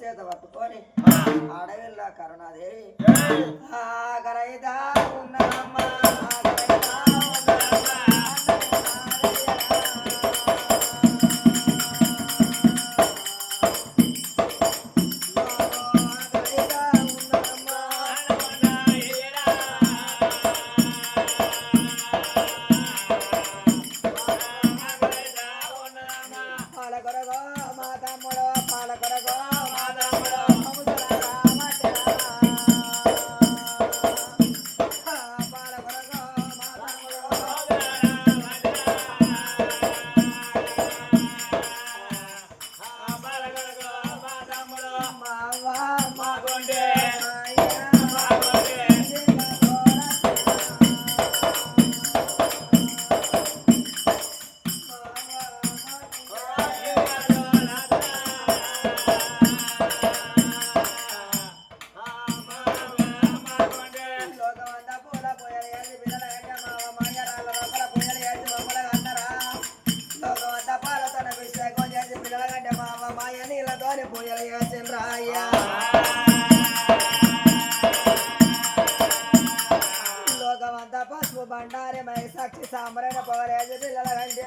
చేత పట్టుకొని అడవిలో కరుణాదేవి ఆగరైదా ఉన్నమ్మా లోకమంతా పసుపు బండారి మై సాక్షి సాంబ్రైన పొగలేసి పిల్లల కంటే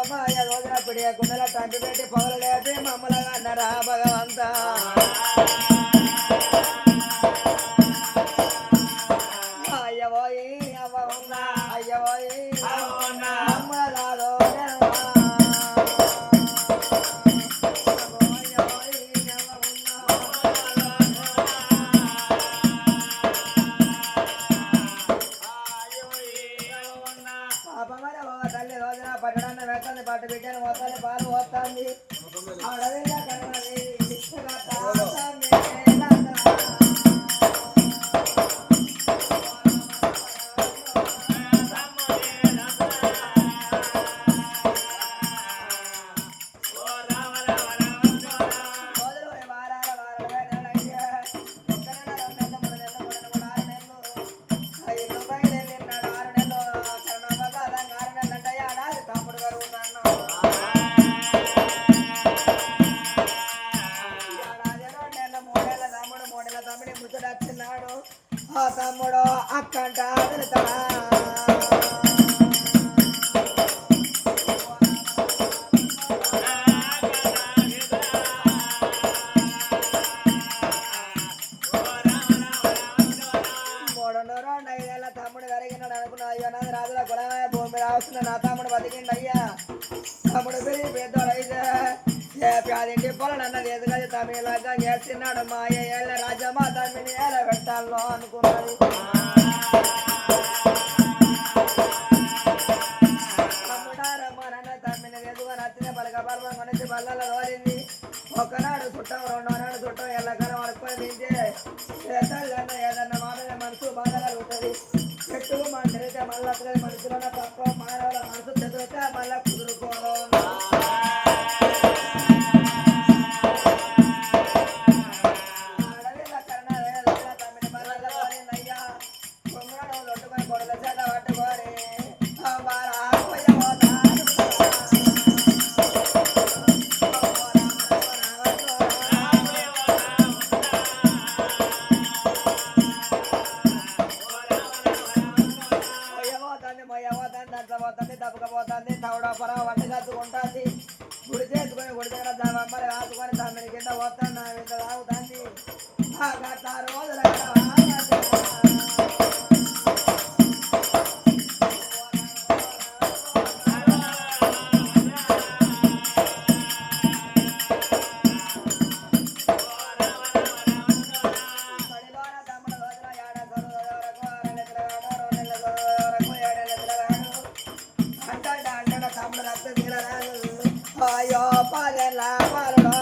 మాయ రోజున పిడియ కుండల తండ్రి పెట్టి పొగలు లేపి మమ్మల్ని అన్నరా భగవంత అయ్యబోయి అవ్వ ఉన్నా అయ్యబోయి అమ్మలాదో పట్టడాన్ని వెళ్తుంది పట్టు బిడ్డను పోతాను పాలు పోతుంది అడవిలో కన్నది ఆ తమ్ముడు అక్కంట వెళ్తాడా తమ్ముడు జరిగినాడు అనుకున్నా అయ్యో నాది రాజుల కులమే భూమి రావస్తున్నా నా తమ్ముడు బతికిండి అయ్యా తమ్ముడు పెరిగి పెద్దోడు అయితే ప్యాదింటి పొలం అన్నది ఎదుగది తమిళగా చేస్తున్నాడు మా ఏళ్ళ రాజ్యమా తమ్మిని ఎలా పెట్టాలో అనుకున్నది తమ్ముడారమ్మనన్న తమ్మిని ఎదుగు నచ్చిన పలక పర్వం కొనేసి బల్లలో రోలింది ఒకనాడు చుట్టం రెండో నాడు చుట్టం ఎల్లకరం అనుకుని తింటే ఏదన్నా ఏదన్నా మాట మనసు బాధ కలుగుతుంది చెట్టు మంటరితే మళ్ళీ మనుషుల తక్కువ మానవుల మనసు చెదిరితే మళ్ళీ కుదురుకోవడం తప్పకపోతుంది తవడపర వంట కత్తుకుంటుంది గుడి చేసుకుని గుడి దగ్గర అమ్మని రాసుకొని తమ్మిని కింద పోతాను ఇంత తాగుతుంది రోజుల అయ్యో పదెలా పరుడో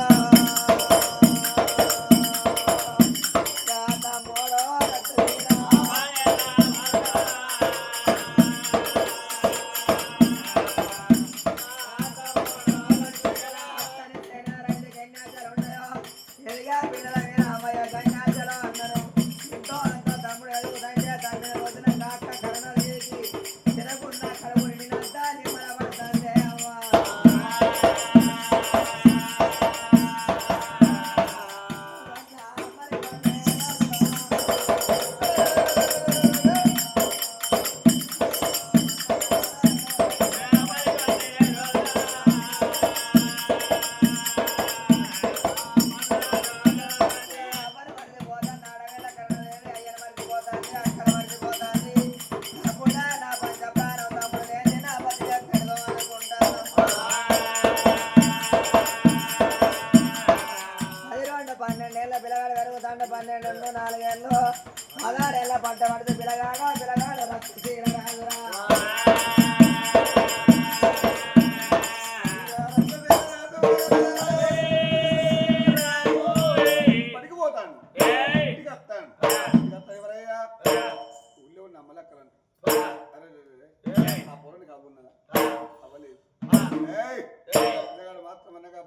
ఏళ్ళ పిల్లగాడు పెరుగుతాండ 12 4 ఏళ్ళు 16 ఏళ్ళ పంట పడితే పిల్లగాడు రక్త తీరరాదురా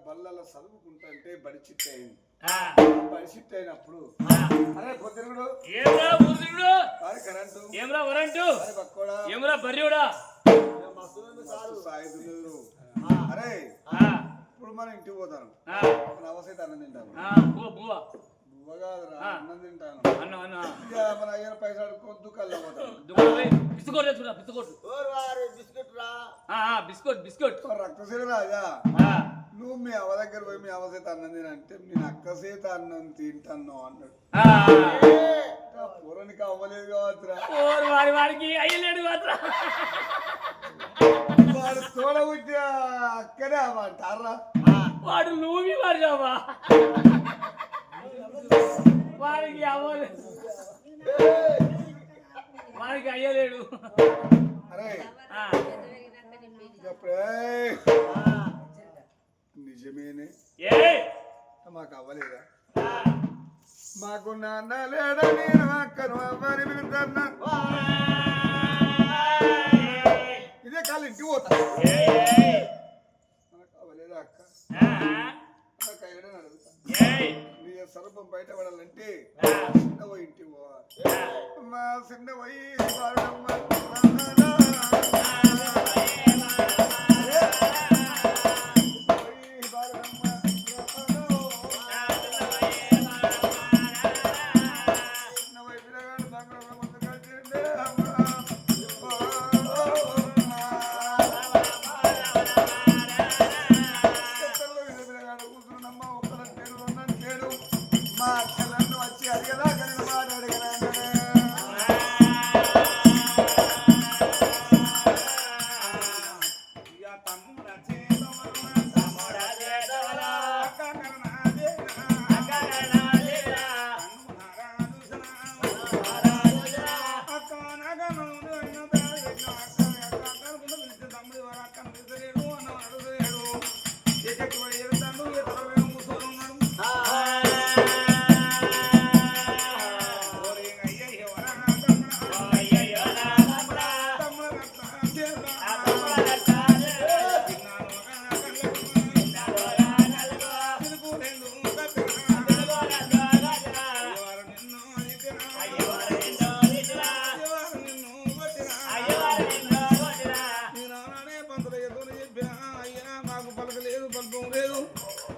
బల్లలో చదువుకుంటే బడిచిట్ అయినప్పుడు అరే పొద్దుడు కరెంటు ఏమ్రా వరంటు ఏమ్రా బర్రెడా అరే ఇప్పుడు మనం ఇంటికి పోతాను అవసరం అన్నం తింటాను అన్నం తింటాను మన అయ్యన పైసలు అడుక్కొని దుకాణంలో పోతాను బిస్కెట్ రక్తశీల రాజా నువ్వు మీ అవ దగ్గర పోయి మీ అవసేత అన్నం తినంటే నేను అక్కసేత అన్నం తింటాను అన్నాడు పూర్వనికి అవ్వలేదు కావచ్చురా వాడికి అయ్యలేడు మాత్రం వాడు తోడబుట్టి అక్కడే అమ్మంటారా వాడు నువ్వు వాడుదావా వాడికి అవ్వలేదు వాడికి అయ్యలేడు అరే నిజమేనే మాకు అవ్వలేదా మాకు నాన్న లేడా నేను అక్కను అవ్వని పిలుతున్నా ఇదే కాళ్ళు ఇంటికి పోతా మనకు అవ్వలేదా అక్క నాకు అయ్యడని అడుగుతా నీ సర్పం బయటపడాలంటే చిన్నవ ఇంటికి పోవాలి మా చిన్నవయ్యి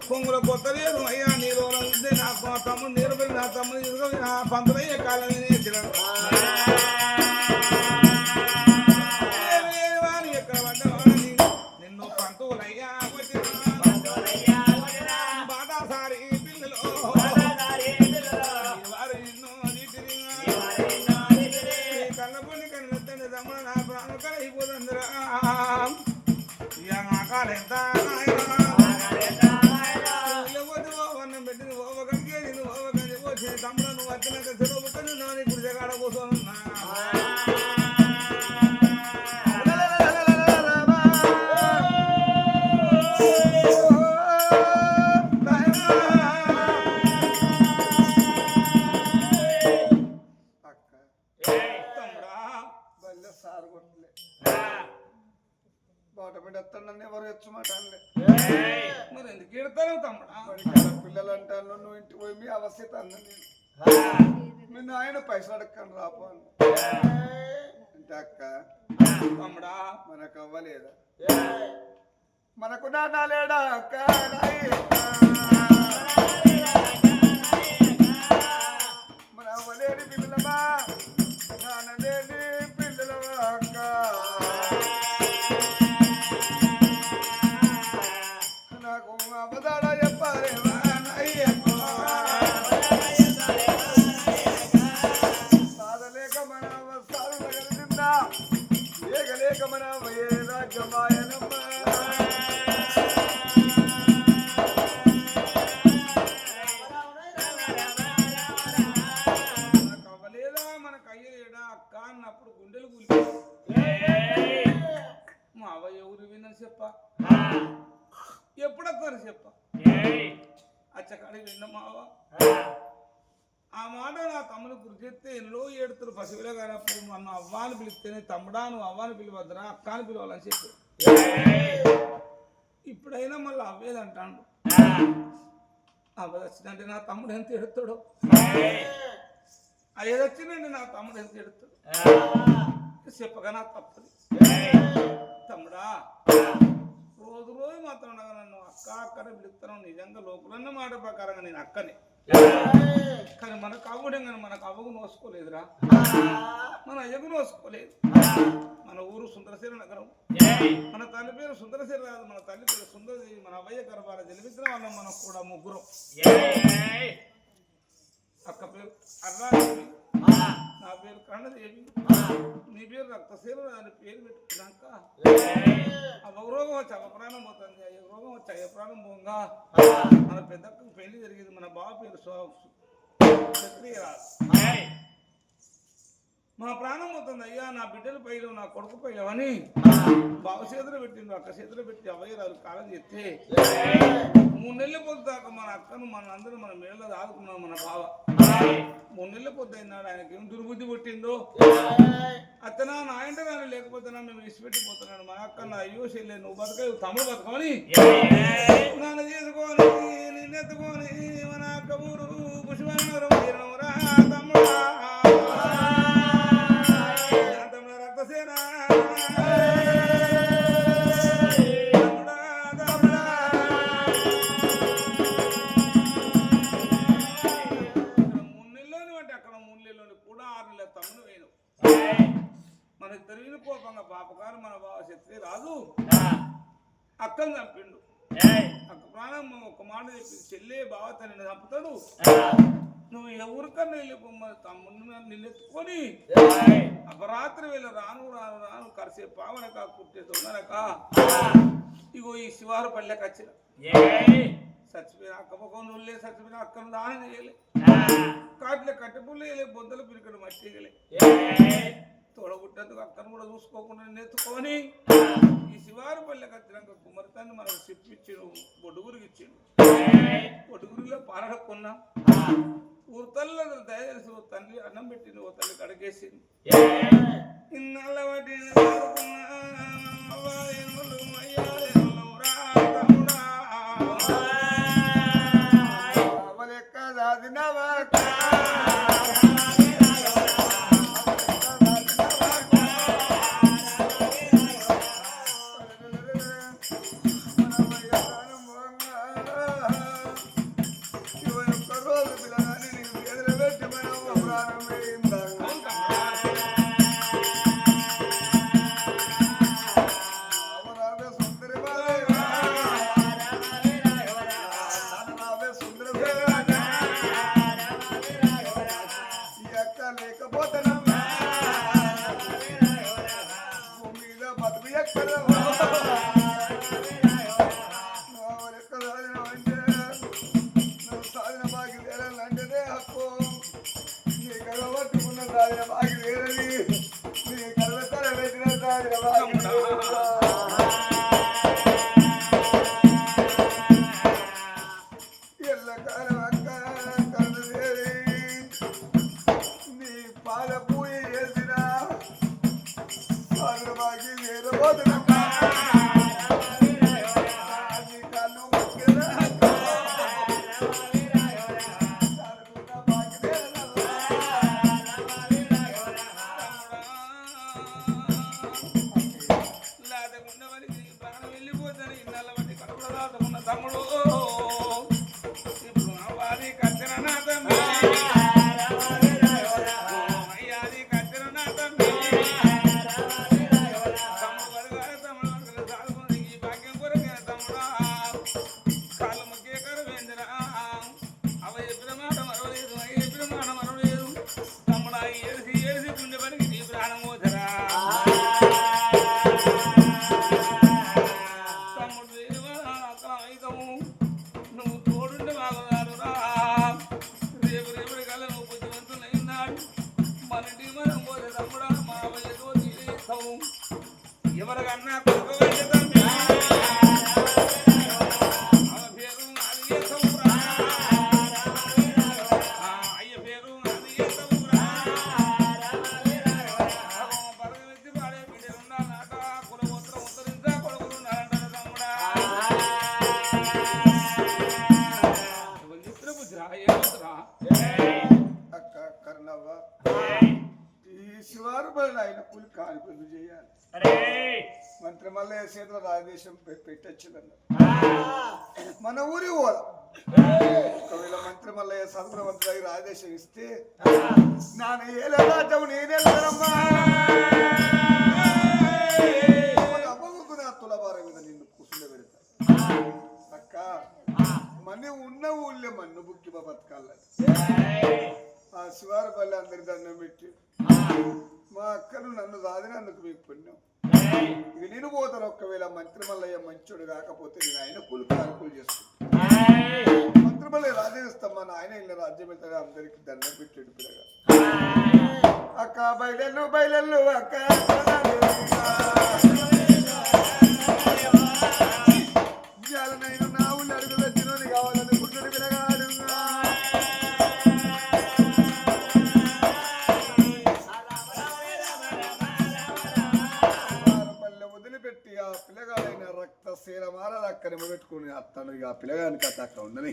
కొంగుల కొత్త లేదు అయ్యా నీలో ఉంటే నా తమ్ముడు నీరుపడి నా తమ్ముడు తీసుకొని నా పంతులయ్యే కాలం ఎక్కడ పడ్డవాడని నిన్ను పంతులయ్యా బాధాసారి పిల్లలు వారు నిన్ను కళ్ళపొండి కనిపెట్టండి తమ్ముడు నా ప్రాణం కలిగిపోతుందిరా ఇక నా కాలెంత తమ్ముడు నువ్వు వచ్చినాక చెరువు పుట్టని నాని ఇప్పుడు జగాడ కూర్చోనున్నా సారు కొట్టలే బాట పడి వస్తానని ఎవరు ఎచ్చమాట మరి ఎందుకు ఎడతాను తమ్ముడా పిల్లలు అంటాను నువ్వు ఇంటికి పోయి మీ అవస్థ అన్న నేను ఆయన పైసలు అడగండి రాపో అంటే అక్క తమ్ముడా మనకు అవ్వలేదా మనకు నాన్న లేడా అక్క మన అవ్వలేని పిల్లలమా నాన్న లేని పిల్లలమా అక్క నాకు అబదాడ చెప్పారేవా సాధలేక మన వస్తాలు కలిసిందా ఏగలేక మన రాజ్యమాయనమ్మ అప్పుడు గుండెలు కూలి మా అవ్వ ఎవరు విన్నని చెప్ప ఎప్పుడొస్తారు చెప్ప అచ్చకాడికి విన్న మా అవ్వ ఆ మాట నా తమ్ముని గురి చెప్తే ఎన్నో ఏడుతురు పసివిలో కానప్పుడు నన్ను అవ్వాని పిలిస్తేనే తమ్ముడా నువ్వు అవ్వాని పిలవద్దురా అక్కాని పిలవాలని చెప్పి ఇప్పుడైనా మళ్ళీ అవ్వేదంటాడు అవ్వదొచ్చిందంటే నా తమ్ముడు ఎంత ఎడుతాడు అయ్యేదొచ్చిందండి నా తమ్ముడు ఎంత ఎడుతాడు చెప్పగా నా తప్పది తమ్ముడా రోజు రోజు మాత్రం ఉండగా నన్ను అక్క అక్కనే పిలుస్తాను నిజంగా లోపలన్న మాట ప్రకారంగా నేను అక్కనే కానీ మనకు అవ్వడం కానీ మనకు అవ్వకు నోసుకోలేదురా మన అయ్యకు నోసుకోలేదు మన ఊరు సుందరశీల నగరం మన తల్లి పేరు సుందరశీల రాదు మన తల్లి పేరు సుందరదేవి మన అవ్వయ్య గర్భాల జన్మించిన వాళ్ళం మనకు కూడా ముగ్గురం అక్క పేరు అర్రాదేవి నా పేరు కన్నదేవి నీ పేరు రక్తశీల అని పేరు పెట్టుకున్నాక అవ్వ రోగం వచ్చి అవ్వ ప్రాణం పోతుంది అయ్య రోగం వచ్చి అయ్య ప్రాణం పోగా మన పెద్దకు పెళ్లి జరిగింది మన బావ పేరు క్షత్రియరాజు మా ప్రాణం పోతుంది అయ్యా నా బిడ్డలు పైలు నా కొడుకు పైలవని బావ చేతులు పెట్టిండు అక్క చేతులు పెట్టి అవ్వయ్యరాజు కాలం చెప్తే 3 నెలల పొద్దు దాకా మన అక్కను మన అందరూ మన మేళలో ఆదుకున్నాం మన బావ 3 నెలల పొద్దు అయినాడు ఆయనకి ఏం దుర్బుద్ధి పుట్టిందో అతను నా ఇంట నాన్న లేకపోతున్నా మేము విసిపెట్టిపోతున్నాడు మన అక్క నా అయ్యో చెల్లె నువ్వు బతక తమ్ముడు బతకమని నన్ను చేసుకొని నిన్నెత్తుకొని మన అక్క ఊరు పుష్పనగరం తీరనవురా తమ్ముడా తమ్ముడ రక్తసేన మన తెలియని కోపంగా పాపగారు మన బావ శత్రి రాజు అక్కను చంపిండు అక్క ప్రాణం ఒక మాట చెప్పి చెల్లే బావ తనని చంపుతాడు నువ్వు ఎవరికన్నా వెళ్ళిపోమ్మని తమ్ముని నిన్నెత్తుకొని అపరాత్రి వేళ రాను రాను రాను కరిసే పావనక కుట్టే దొంగనక ఇగో ఈ శివారు పల్లెకి వచ్చిన చచ్చిపోయిన అక్క ముఖం నువ్వులే చచ్చిపోయిన అక్కను దానం చేయలే కాట్లే కట్టెపుల్లు వేయలే బొద్దలు పిరికడు మట్టి వేయలే తోడబుట్టేందుకు అక్కను కూడా చూసుకోకుండా నెత్తుకొని ఈ శివారు పల్లెకి వచ్చినాక కుమరితాన్ని మనకు చెప్పిచ్చాడు బొడ్డుగురికి ఇచ్చాడు బొడ్డుగురిలో పారడక్కున్నా ఊర్తల్లో దయచేసి ఓ తల్లి అన్నం పెట్టింది ఓ తల్లి కడగేసింది ఇన్నాళ్ళ వాటి తమ్ముడు ఇప్పుడు కన్నా కొడుకు వెంట తమ్మి ఆమె పేరు అది ఎత్తవురా అయ్య పేరు అది ఎత్తవురా పరగెత్తి పాడే బిడ్డలున్నా నాట కులగోత్రం ఉత్తరించా కొడుకులు నారంటారు తమ్ముడా బుద్ధిరా ఏమవుతురా అక్క కర్ణవ్వ ఈ శివారు బలి ఆయన కూలి కానిపల్లి చేయాలి మంత్రి మళ్ళీ చేతిలో రాజదేశం పెట్టొచ్చిందన్న మన ఊరి పోదాం ఒకవేళ మంత్రి మల్లయ్య సదుపురవంతుడై రాజదేశం ఇస్తే నాన్న ఏలే రాజ్యం నేనేమ్మా అమ్మకు నా తులబార మీద నిన్ను కూర్చుండ పెడతా అక్క మన్ని ఉన్న ఊళ్ళే మన్ను బుక్కి బతకాలని ఆ శివారు పల్లె అందరి దండం పెట్టి మా అక్కను నన్ను సాధినందుకు మీకు పుణ్యం ఇక నేను పోతాను. ఒక్కవేళ మంత్రి మల్లయ్య మంచోడు కాకపోతే నేను ఆయన కూలికి అనుకూలు చేసుకుంటాను. మంత్రి మల్లయ్య రాజ్యం ఇస్తామా ఆయన ఇళ్ళ రాజ్యం వెళ్తాడు అందరికి దండం పెట్టాడు పిల్లగా అక్క బయలు బయలు అక్క నేను నా ఊళ్ళో అడుగు వచ్చినోని కావాలనుకుంటున్నాడు పిల్లగాడు పిల్లగాడైన రక్త శీల మారాలి అక్కడ పెట్టుకుని అత్తను ఇక పిల్లగానికి అత్త అక్కడ ఉండని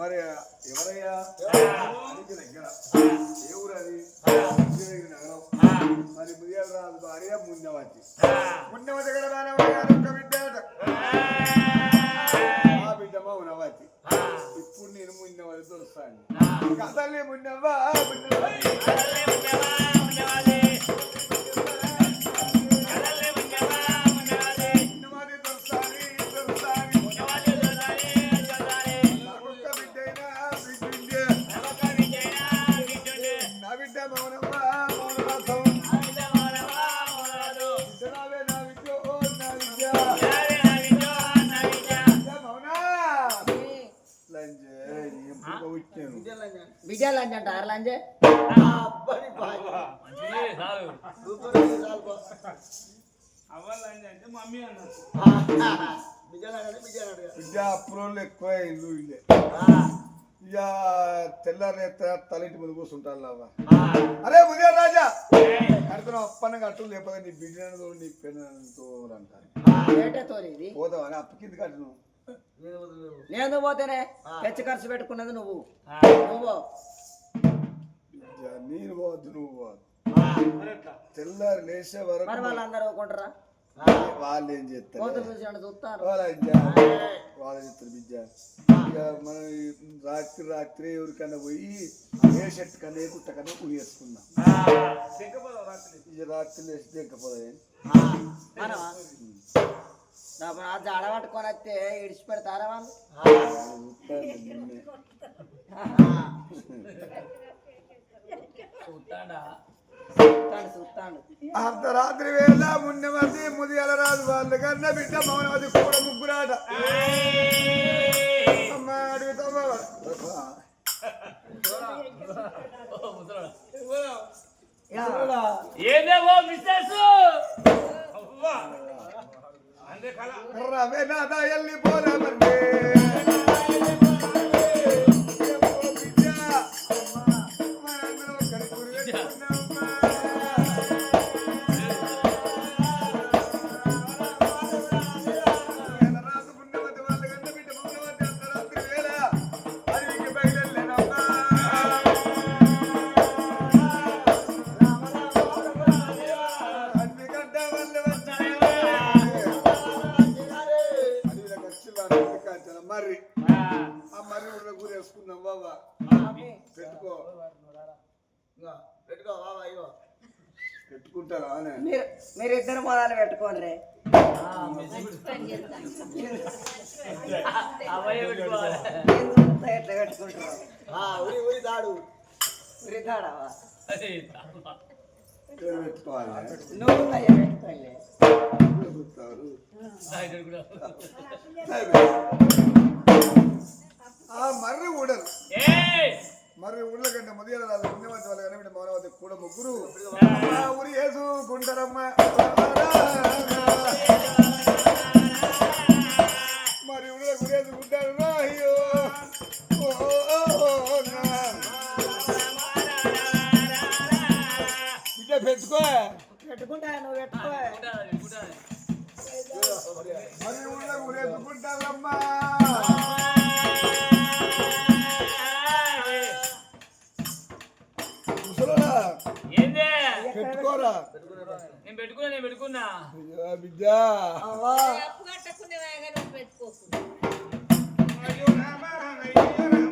మరి ఎవరయ్యా దగ్గర ఏ ఊరు అది నగరం మరి ముదియాలరాజు భార్య మున్నవతి దగ్గర ఒక్క బిడ్డ ఆ బిడ్డ మౌనవతి ఇప్పుడు నేను మున్నవతి దొరుకుతాను కథలే మున్నవా బిడ్డలంజ అంటారు లంజే బిడ్డ అప్పురోళ్ళు ఎక్కువ ఇల్లు ఇల్లే ఇక తెల్లారి తలంటి ముందు కూర్చుంటాను అవ్వ అరే ఉదయ రాజా కడుతున్నా అప్పన్న కట్టు లేకపోతే నీ బిడ్డతో నీ పెన్నుతో అంటారు పోతావని అప్పు కింద కట్టు నేను పోతేనే తెచ్చి ఖర్చు పెట్టుకున్నది నువ్వు నేను పోవద్దు నువ్వు పోవద్దు తెల్లారి లేచే వరకు వాళ్ళందరూ ఊకుంటారా వాళ్ళు ఏం చేస్తారు వాళ్ళు చెప్తారు బిడ్డ ఇక మనం రాత్రి ఎవరికన్నా పోయి ఏ షర్ట్ కన్నా ఏ గుట్ట కన్నా పులి వేసుకుందాం ఇక రాత్రి లేచి దింకపోదా జాడ పట్టుకొని వస్తే ఇడిచి పెడతారా వాళ్ళు అర్ధరాత్రి వేళ మున్నవతి ముదియాల రాజు వాళ్ళ కన్నా బిడ్డ మౌనవతి కూడా ముగ్గురాట అమ్మా అడుగుతావా ఏదేవో మిస్టర్స్ రవే నాదా ఎల్లి పోదామంటే మర్రి ఆ మర్రి ఊళ్ళో కూరేసుకున్నాం బాబా పెట్టుకో పెట్టుకో బాబా ఇగో పెట్టుకుంటారా మీరు ఇద్దరు మొదలు పెట్టుకోండి ఎట్లా పెట్టుకుంటారు ఉరి దాడు ఉరి దాడవా పెట్టుకోవాలి నువ్వు పెట్టుకోలే ఆ మర్రి ఊడరు మర్రి ఊళ్ళ కంటే ముదియాల రాదు ఉన్నవతి వాళ్ళ కనిపెట్టి మౌనవతి కూడా ముగ్గురు ఊరి వేసుకుంటారమ్మా పెట్టుకో పెట్టుకుంటా నువ్వు పెట్టుకో మరి ఊరేసుకుంటారమ్మా ముసలోడా ఏందే పెట్టుకోరా నేను పెట్టుకున్నా అయ్యో బిడ్డ అవ్వా అప్పు కట్టకుండా పెట్టుకోకు అయ్యో రామ అయ్యో రామ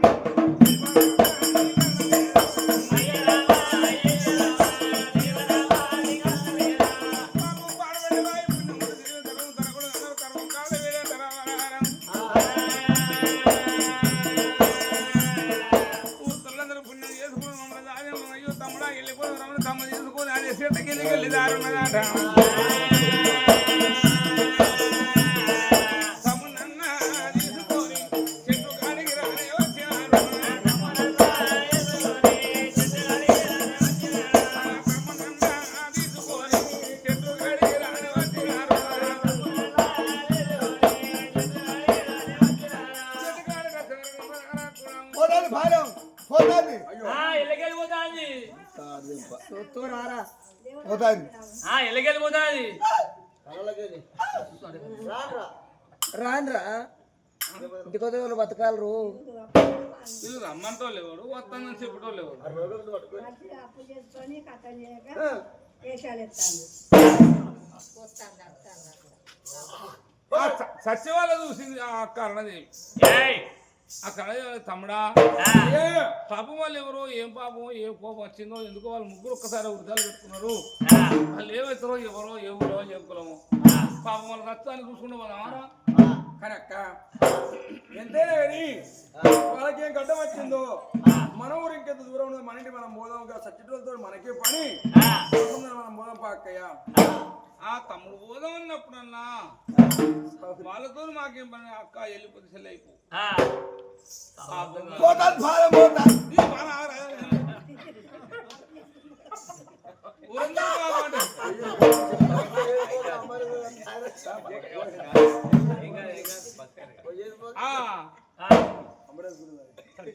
పోతాది భారం పోతాది ఎల్లకెళ్ళిపోతాంది చూస్తూ రారా పోతాది ఎల్లకెళ్ళిపోతాంది రాన్రా ఇంటికి వస్తే వాళ్ళు బతకాలరు ఇది రమ్మంటోళ్ళు ఎవరు వస్తానని చెప్పటోళ్ళు ఎవరు అప్పు చేసుకొని కథ చేయక వేషాలు ఎత్తాను సత్యవాళ్ళ చూసింది ఆ అక్క అన్నది అక్కడ తమ్ముడా పాపం వాళ్ళు ఎవరో ఏం పాపం ఏం కోపం వచ్చిందో ఎందుకో వాళ్ళు ముగ్గురు ఒక్కసారి వృద్ధాలు పెట్టుకున్నారు వాళ్ళు ఏమవుతారో ఎవరో ఎవరో చెప్పుకోలేము పాపం వాళ్ళ రక్తాన్ని చూసుకుంటూ పోదామా కానీ అక్క ఎంతైనా కానీ వాళ్ళకి ఏం గడ్డం వచ్చిందో మన ఊరు ఇంకెంత దూరం ఉన్నదో మన ఇంటి మనం పోదాం కదా సచ్చిటోళ్ళతో మనకే పని మనం పోదాం పా అక్కయ్య ఆ తమ్ముడు పోదాం అన్నప్పుడన్నా వాళ్ళతో మాకేం పని అక్క వెళ్ళిపోతే సెల్ అయిపో పోతాది భారం పోతాది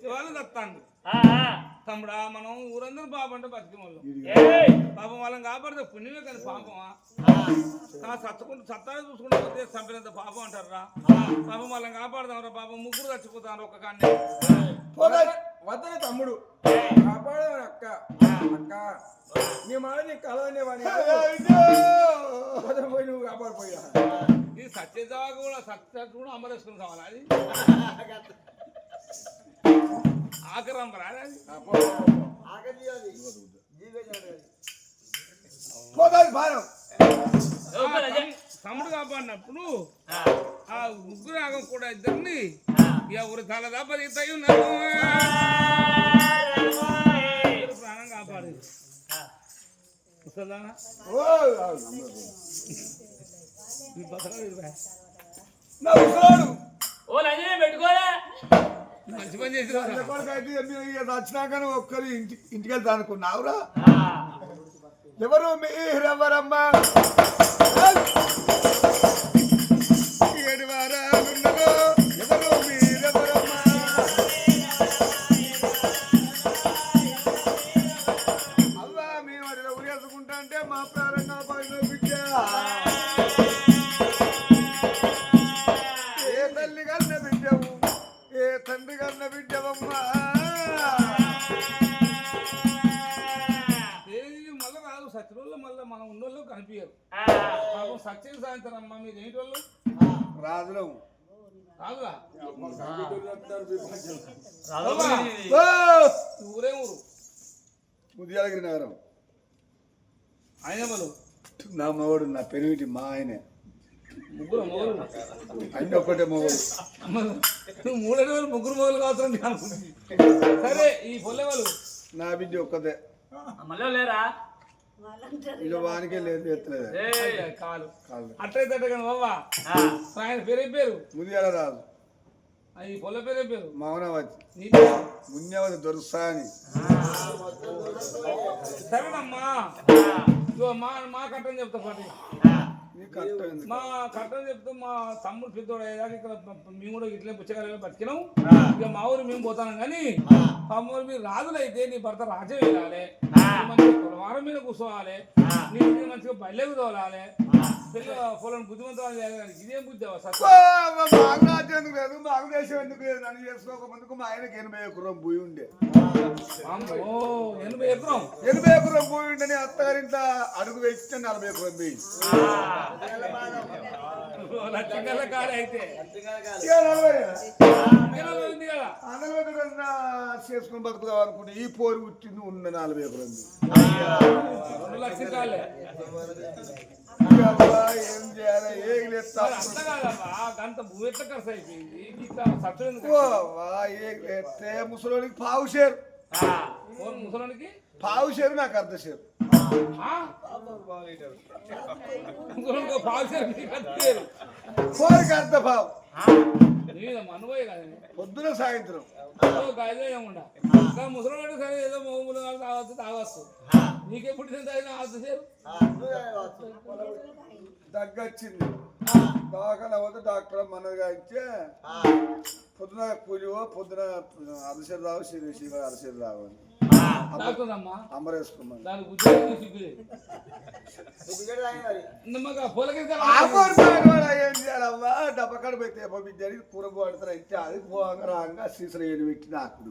వాళ్ళు దత్తాండు తమ్ముడా మనం ఊరందరూ పాపం అంటే బతికి వాళ్ళు పాపం వాళ్ళని కాపాడితే పుణ్యమే కానీ పాపమా సత్తాన్ని చూసుకుంటూ పోతే చంపినంత పాపం అంటారా పాపం వాళ్ళని కాపాడదాంరా పాపం ముగ్గురు చచ్చిపోతారు ఒక్క కాన్ని వద్దనే తమ్ముడు కాపాడేవాడు అక్క అక్క నీ మాట నీకు కలవనేవాని పోయి నువ్వు కాపాడిపోయా ఇది సత్యదాగా కూడా సత్య కూడా అమరేసుకుని కావాలి అది ఆకరంబరా అది పోతాది భారం తమ్ముడు కాపాడినప్పుడు ఆ ముగ్గురు ఆగం కూడా ఇద్దరిని ఎవరు తల దాపది ఉన్నారు ప్రాణం కాపాడు నా ముసలోడు ఓ లంజనే పెట్టుకోలే మంచి పని చేసి వచ్చినాక ఒక్కరు ఇంటికి వెళ్తా అనుకున్నావురా ఎవరు మీరెవరమ్మా ఏడు వారాలున్నదో ఎవరు మీరెవరమ్మా అవ్వా మేము అడిలో ఉరేసుకుంటా అంటే మా ప్రారంభ పైన బిడ్డ ఏ తల్లి కన్న బిడ్డవు ఏ తండ్రి కన్న బిడ్డవమ్మా మళ్ళీ రాదు సత్యరోళ్ళు మళ్ళీ మనం ఉన్నోళ్ళు కనిపించరు పాపం సత్యం సాయంత్రం అమ్మ మీరు ఏంటి వాళ్ళు రాజులము రాదురా ఊరే ఊరు ముదియాలగిరి నగరం ఆయన వాళ్ళు నా మగడు నా పెరిగిటి మా ఆయనే ముగ్గురు మొగలు అన్ని ఒక్కటే మగడు నువ్వు మూడేళ్ళ వాళ్ళు ముగ్గురు మొగలు కావచ్చు అనుకుంటుంది సరే ఈ పొల్లే వాళ్ళు నా బిడ్డ ఒక్కతే మళ్ళీ లేరా ఇక వానికే లేదు ఎత్తలేదు కాలు కాళ్ళు అట్టయితే అట్టగా బాబా ఆయన పేరే పేరు ముదియాల రాజు ఈ పొల్ల పేరే పేరు మౌనవతి నీ పేరు మున్యవతి దొరుసాని సరేనమ్మా ఇదిగో మా కట్టని చెప్తా పాటి నీ కష్టం ఎందుకు? మా కట్టని చెప్తే మా తమ్ముడు పెద్దోడు అయ్యాక ఇక్కడ మేము కూడా ఇట్లే పుచ్చకాయలు బతికినాం ఇక మా ఊరు మేము పోతాం కానీ మా ఊరు మీరు రాజులైతే నీ భర్త రాజ్యం వెళ్ళాలి వారం మీద కూర్చోవాలి నీకు మంచిగా బయలుకు తోలాలి పొలం బుద్ధిమంతం ఇదేం బుద్ధి మాకు రాజ్యం ఎందుకు లేదు, మాకు దేశం ఎందుకు లేదు, నన్ను చేసుకోక ముందుకు మా ఆయనకి 80 ఎకరం భూమి ఉండే. 80 ఎకరం 80 ఎకరం భూమి ఉంటే అత్తగారింత అడుగు వేస్తే 40 ఎకరం భూమి. లక్షల కాలే అయితే చేసుకుని బతుకుదాం అనుకుంటే ఈ పోరు పుట్టింది ఉన్న 40 ఎకరం 2 లక్షల కాలే ఏం చేయాలి ఏం లేదు అంత కాదమ్మా గంత భూమి ఎట్లా ఖర్చు అయిపోయింది ఏగిలేస్తే ముసలోనికి పావు షేరు, ముసలానికి పావు షేరు నాకు అర్ధ షేరు. కోరికి అర్ధ పావు అనుభవ కదండి పొద్దున సాయంత్రం ముసలాడు సరే ఏదో మోములు తాగొచ్చు నీకే పుట్టిన తాగిన దగ్గొచ్చింది దవాఖాన పోతే డాక్టర్ మనగా ఇచ్చే పొద్దున కూలివో పొద్దున అరసేరు రావు శివ అరసేరు రావు అమ్మరేసుకోమని ఏం చేయాలమ్మా డబ్బకాడ పెట్టి పంపించాలి కూర పడతారు అయితే అది పోగా రాగా సీసలు ఏడు పెట్టి నాకు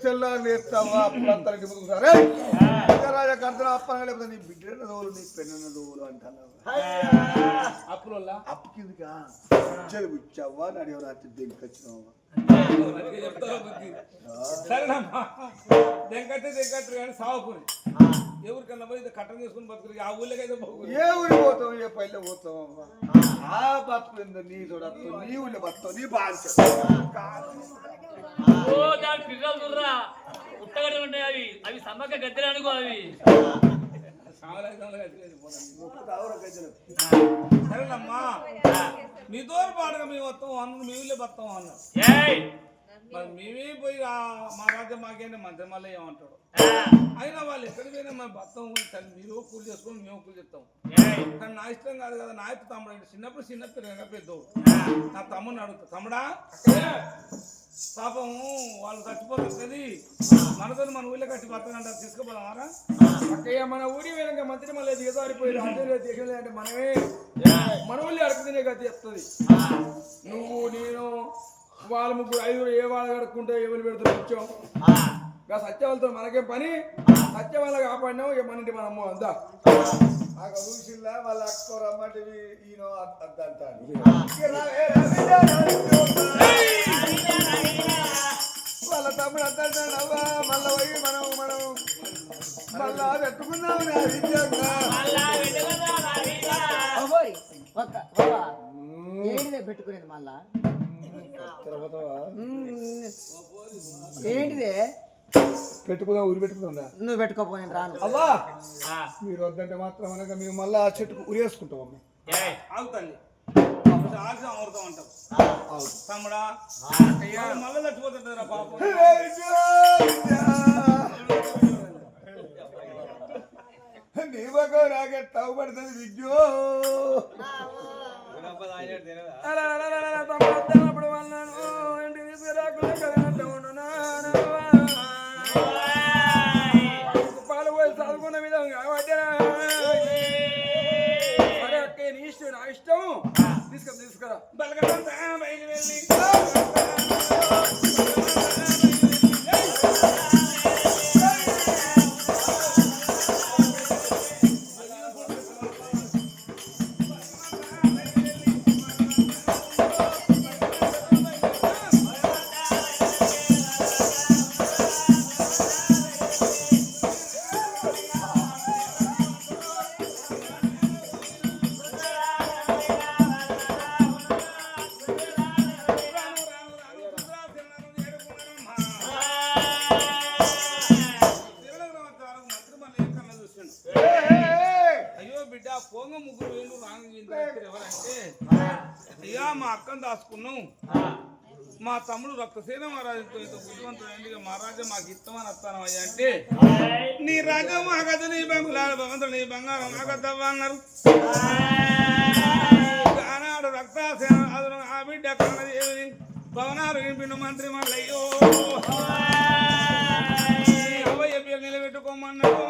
తెల్లారు నేర్తావా అప్పుడంతా ముందుకు సరే రాజా కర్తలు అప్పన లేకపోతే నీ బిడ్డ దోలు నీ పెన్న దోలు అంటాను అప్పుల అప్పు కిందకా కూర్చావా నడివ రాత్రి దగ్గరికి వచ్చినావా సరేనమ్మా దెంకట్టే దెంకట్టు కానీ సాగుకుని ఎవరికన్నా పోయి కట్టం చేసుకుని బతుకులు ఆ ఊళ్ళకైతే ఏ ఊరి పోతావు ఏ పల్లె పోతావు అమ్మా ఆ బతుకుందో నీ చూడత్తావు నీ ఊళ్ళో బతావు నీ బాధ్యత పిల్లలు చూడరా ఉత్తగడే ఉంటాయి అవి అవి సమ్మక్క గద్దెలు అనుకో అవి సరేనమ్మా మీతో పాటుగా మేము వస్తాం అన్న మీ ఊళ్ళో బతాం అన్నారు మరి మేమే పోయి మా రాజ్యం మాకేంటే మంత్రి మళ్ళీ ఏమంటాడు అయినా వాళ్ళు ఎక్కడికి పోయినా మేము బతాం మీరు కూలి చేసుకొని మేము కూలి చెప్తాం కానీ నా ఇష్టం కాదు కదా నా యొక్క తమ్ముడు అంటే చిన్నప్పుడు చిన్నప్పుడు పెద్దోడు నా తమ్ముడిని అడుగుతా తమ్ముడా పాపము వాళ్ళు చచ్చిపోతుంది మనతో మన ఊళ్ళో కట్టి బతానంటారు తీసుకుపోదామారా అక్కయ్య మన ఊరి వెనక మంత్రి మళ్ళీ దిగజారిపోయి రాజ్యంలో దేశంలో అంటే మనమే మన ఊళ్ళో అడుగుతునే గతి చెప్తుంది. నువ్వు నేను వాళ్ళ ముగ్గురు 5 ఏ వాళ్ళు కడుక్కుంటే ఎవరు పెడుతూ కూర్చోం సత్య వాళ్ళతో మనకేం పని సత్య వాళ్ళ కాపాడినావు మన ఇంటి మన అమ్మ అంతా చూసిల్లా వాళ్ళ అక్క రమ్మంటే ఈయన అంటాడు వాళ్ళ తమ్ముడు అంటాడవ్వా మళ్ళా పోయి మనం మళ్ళా పెట్టుకున్నాము పెట్టుకునేది మళ్ళా ఏంటిదే పెట్టుకుందాం ఊరి పెట్టుకుందా నువ్వు పెట్టుకోపోయిన రాను అవ్వా మీరు వద్దంటే మాత్రం అనగా మేము మళ్ళీ ఆ చెట్టుకు ఉరేసుకుంటాం అమ్మ ఆగుతండి అమృతం అంటాం తమ్ముడా మళ్ళీ చచ్చిపోతుంటారా పాపం నీ బాగా నాకే తావు పడుతుంది విద్యో తమ్ముడు వాళ్ళను ఇంటి తీసుకురాకుండా కలిగినట్టు ఉండునా పాలు పోయి చదువుకున్న విధంగా సరే అక్క నీ ఇష్టం నా ఇష్టం తీసుకురా బలగడంతా బయలు వెళ్ళి మా అక్కను దాచుకున్నాం మా తమ్ముడు రక్తసేన మహారాజుతో ఇంత బుద్ధివంతుడు మహారాజా మాకు ఇస్తామని వస్తాను అయ్యా అంటే నీ రాజ్యం మాకద్దు నీ బంగులాడు భగవంతుడు నీ బంగారం మాకద్దవ్వ అన్నారు ఆనాడు రక్తసేన ఆ బిడ్డ అక్కడదేవి భవనాలు నింపిన మంత్రి మల్లయ్యో అవ్వయ్య పేరు నిలబెట్టుకోమన్నాడు